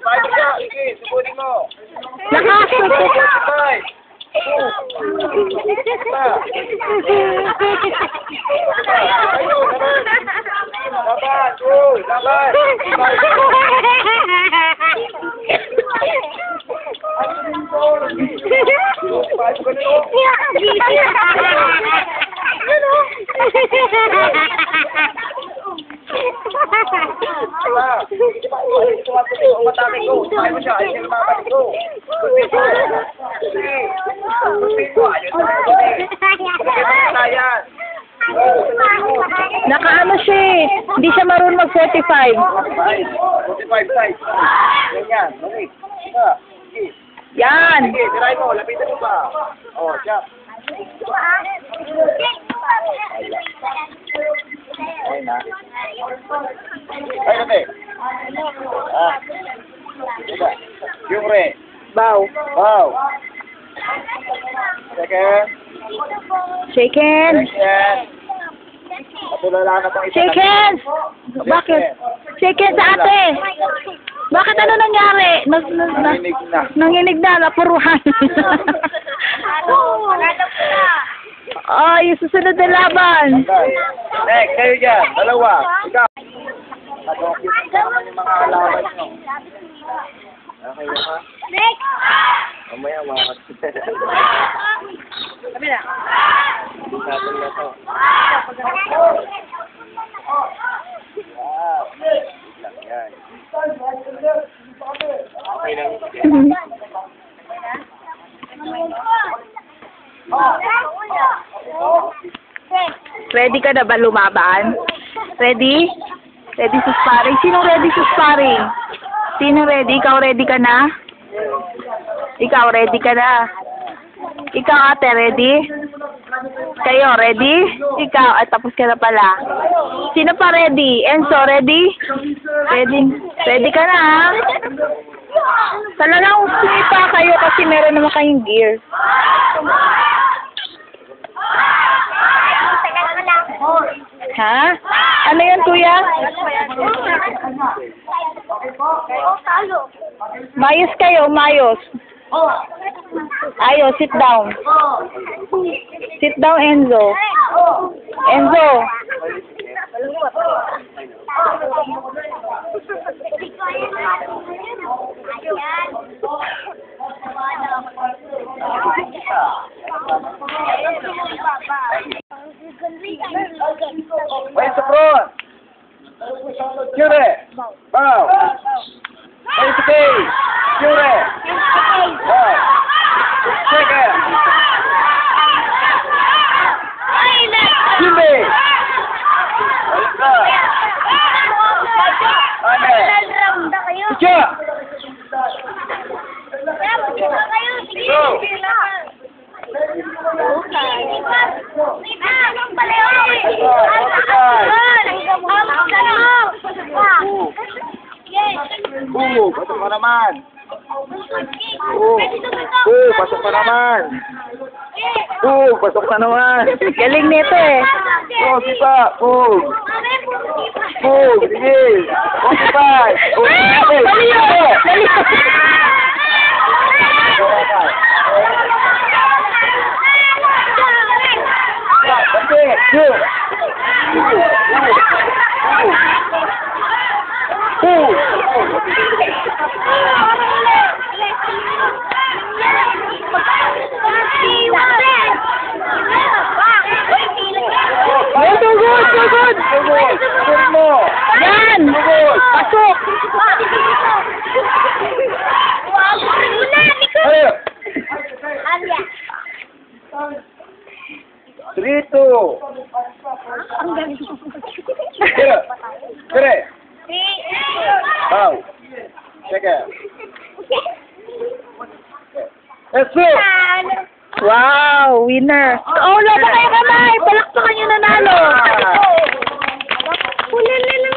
Five ka, sige, subunin mo. Lakas! Five. Laban, go, laban. Umatake ko, sabi mo siya, ayun yung mabalik ko. Nakaano siya eh. Hindi siya marunong mag-45. 45 size. Ganyan, balik. Yan. Sige, try mo, lapitan mo pa. Oh, siya. Ay na. Ay, natin. Ah. Diba? Yung re. Bow. Wow. Second. Shake hands. Second. Patulala na pang isa. Shake hands. Bakit? Shake hands sa ate. Bakit ano nangyari? Nanginig na. Nanginig na, napuruhan. Oh, yung susunod na laban. Next, kayo dyan. Dalawa. Ikaw. Nag-compute naman yung mga alawan nyo. Okay ba ka? Next! Mamaya mga Kami na. natin na to. Yan. Okay lang. Ready ka na ba lumaban? Ready? Ready sa sparring? Sino ready sa sparring? Sino ready? Ikaw ready ka na? Ikaw ready ka na? Ikaw ate ready? Kayo ready? Ikaw, ay tapos ka na pala. Sino pa ready? Enzo ready? Ready? Ready ka na ha? Talagang sumipa kayo kasi meron naman kayong gear. Ha? Ano yan, kuya? Mayos kayo, mayos. Ayo, sit down. Sit down, Enzo. Enzo. Wait sa front. Cure. Bow. Wait sa face. Cure. Bow. Second. Jimmy. Ayun ka. Ane. Siya. Go. Pasok pa naman. Pasok pa naman. Pasok pa naman. Galing nito eh. Isa. Sige. 45. Dali yun. Dali. Good. Yan. Pasok. Trito. Kere. Wow. Second. Eso. Wow, winner. Oh, laban kayo kamay. Palakpakan yung nanalo. Huli na lang.